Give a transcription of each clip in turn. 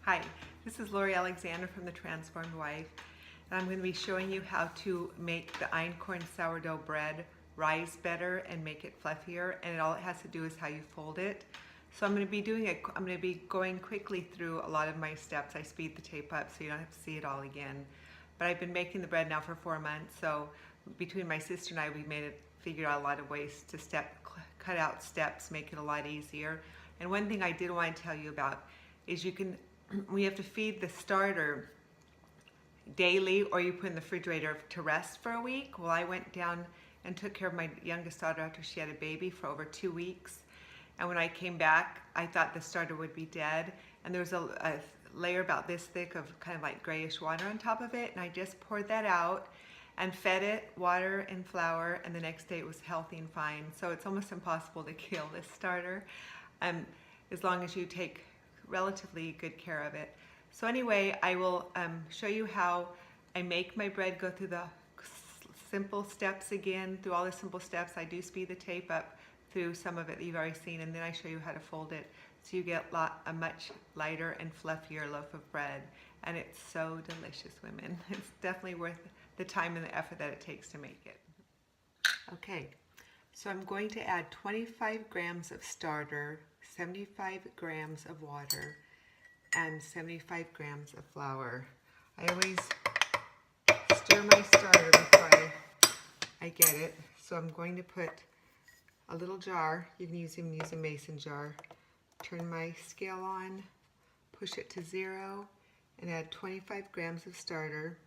Hi, this is Lori Alexander from The Transformed Wife, and I'm going to be showing you how to make the Einkorn sourdough bread rise better and make it fluffier, and all it has to do is how you fold it. So I'm going to be going quickly through a lot of my steps. I speed the tape up so you don't have to see it all again. But I've been making the bread now for 4 months, so between my sister and I, we figured out a lot of ways to cut out steps, make it a lot easier. And one thing I did want to tell you about is we have to feed the starter daily, or you put in the refrigerator to rest for a week. Well, I went down and took care of my youngest daughter after she had a baby for over 2 weeks. And when I came back, I thought the starter would be dead. And there was a layer about this thick of kind of like grayish water on top of it. And I just poured that out and fed it water and flour. And the next day it was healthy and fine. So it's almost impossible to kill this starter as long as you take relatively good care of it. So anyway, I will show you how I make my bread, go through the simple steps again, through all the simple steps. I do speed the tape up through some of it that you've already seen, and then I show you how to fold it so you get a much lighter and fluffier loaf of bread. And it's so delicious, women. It's definitely worth the time and the effort that it takes to make it. Okay, so I'm going to add 25 grams of starter, 75 grams of water, and 75 grams of flour. I always stir my starter before I get it. So I'm going to put a little jar, you can use a mason jar, turn my scale on, push it to 0, and add 25 grams of starter.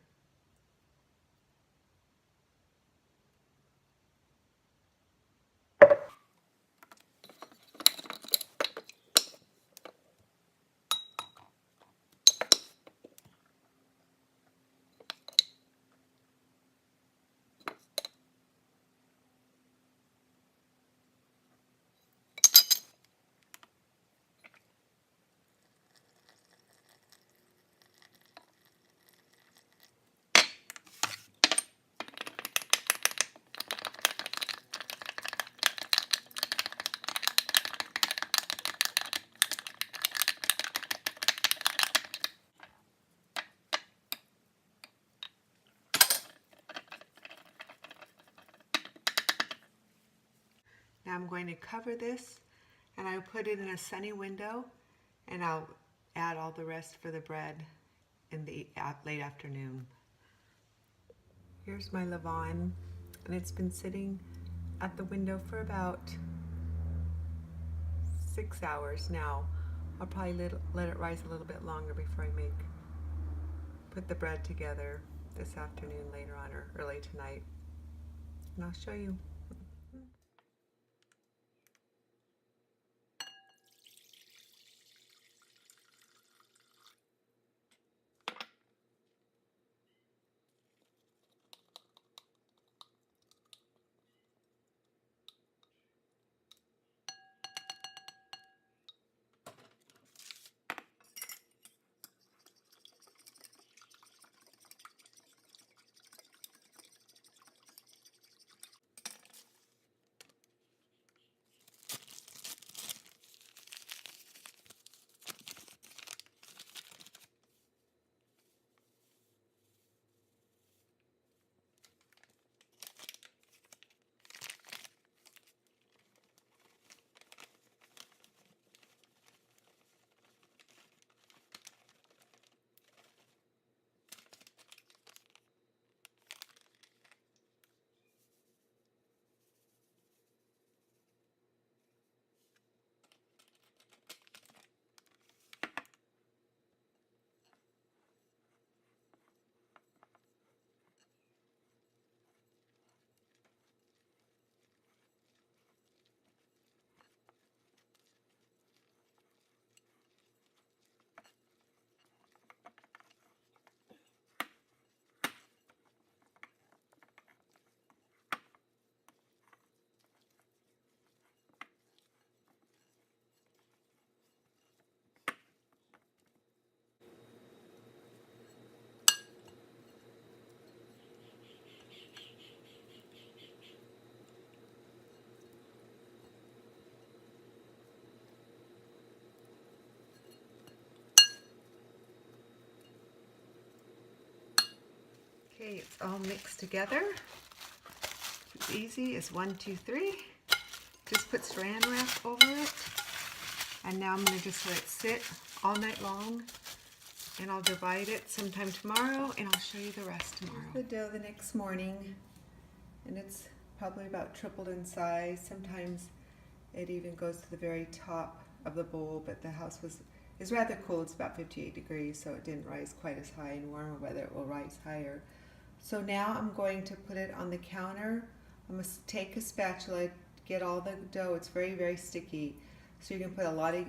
Now I'm going to cover this, and I'll put it in a sunny window, and I'll add all the rest for the bread in the late afternoon. Here's my levain, and it's been sitting at the window for about 6 hours now. I'll probably let it rise a little bit longer before I put the bread together this afternoon, later on, or early tonight. And I'll show you. Okay, it's all mixed together. It's easy as 1, 2, 3. Just put saran wrap over it. And now I'm going to just let it sit all night long. And I'll divide it sometime tomorrow, and I'll show you the rest tomorrow. Here's the dough the next morning, and it's probably about tripled in size. Sometimes it even goes to the very top of the bowl, but the house is rather cool. It's about 58 degrees, so it didn't rise quite as high. In warmer weather, it will rise higher. So now I'm going to put it on the counter. I'm going to take a spatula, get all the dough. It's very, very sticky, so you can put a lot of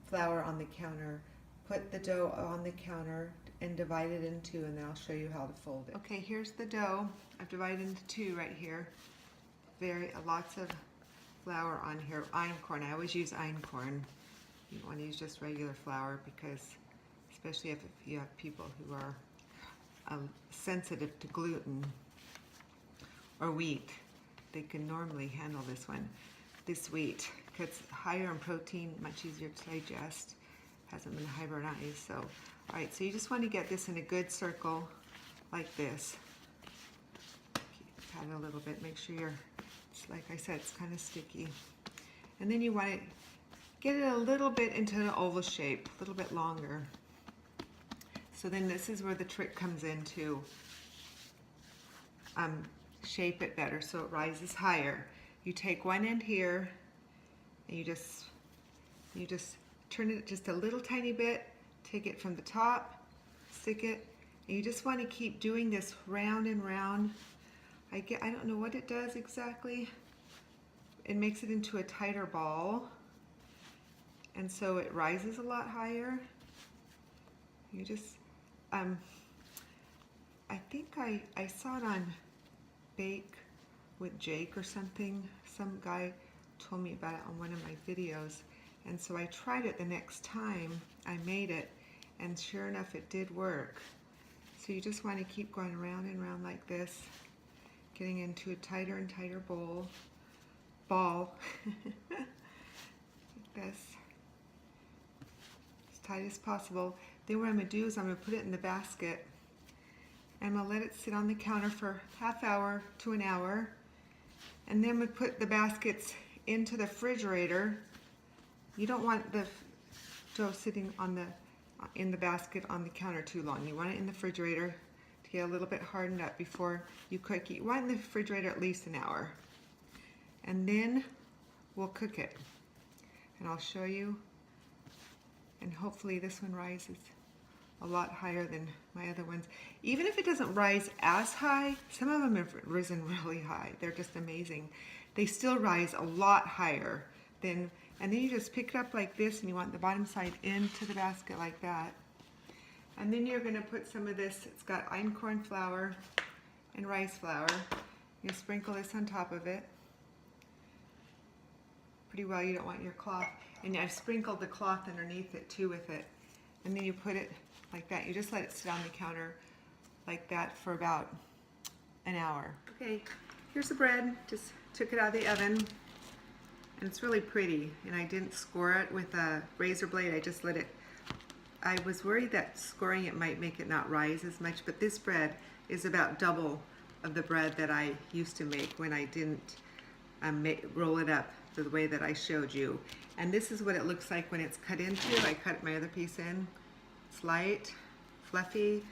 flour on the counter. Put the dough on the counter and divide it in two, and then I'll show you how to fold it. Okay, here's the dough. I've divided into two right here. Lots of flour on here. Einkorn. I always use einkorn. You don't want to use just regular flour because, especially if you have people who are sensitive to gluten or wheat, they can normally handle this one. This wheat, because it's higher in protein, much easier to digest. Hasn't been hybridized. So, all right, so you just want to get this in a good circle like this. Pat it a little bit, make sure like I said, it's kind of sticky. And then you want to get it a little bit into an oval shape, a little bit longer. So then this is where the trick comes in to shape it better so it rises higher. You take one end here and you just turn it just a little tiny bit, take it from the top, stick it, and you just want to keep doing this round and round. I don't know what it does exactly. It makes it into a tighter ball, and so it rises a lot higher. You just, I think I saw it on Bake with Jake or something. Some guy told me about it on one of my videos. And so I tried it the next time I made it, and sure enough, it did work. So you just want to keep going around and around like this, getting into a tighter and tighter ball, like this, as tight as possible. Then what I'm going to do is I'm going to put it in the basket, and I'm going to let it sit on the counter for half hour to an hour, and then we put the baskets into the refrigerator. You don't want the dough sitting in the basket on the counter too long. You want it in the refrigerator to get a little bit hardened up before you cook it. You want it in the refrigerator at least an hour. And then we'll cook it. And I'll show you. And hopefully this one rises a lot higher than my other ones. Even if it doesn't rise as high, some of them have risen really high. They're just amazing. They still rise a lot higher than. And then you just pick it up like this, and you want the bottom side into the basket like that. And then you're going to put some of this, it's got einkorn flour and rice flour. You sprinkle this on top of it pretty well. You don't want your cloth. And I've sprinkled the cloth underneath it too with it. And then you put it like that. You just let it sit on the counter like that for about an hour. Okay, here's the bread. Just took it out of the oven. And it's really pretty, and I didn't score it with a razor blade. I just let it. I was worried that scoring it might make it not rise as much, but this bread is about double of the bread that I used to make when I didn't roll it up the way that I showed you. And this is what it looks like when it's cut into. I cut my other piece in. It's light, fluffy,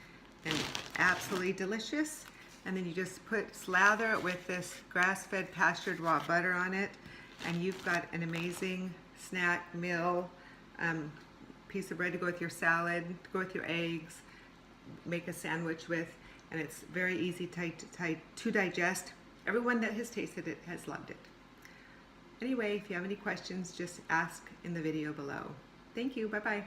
and absolutely delicious. And then you just slather it with this grass-fed pastured raw butter on it. And you've got an amazing snack, meal, piece of bread to go with your salad, to go with your eggs, make a sandwich with, and it's very easy to digest. Everyone that has tasted it has loved it. Anyway, if you have any questions, just ask in the video below. Thank you. Bye-bye.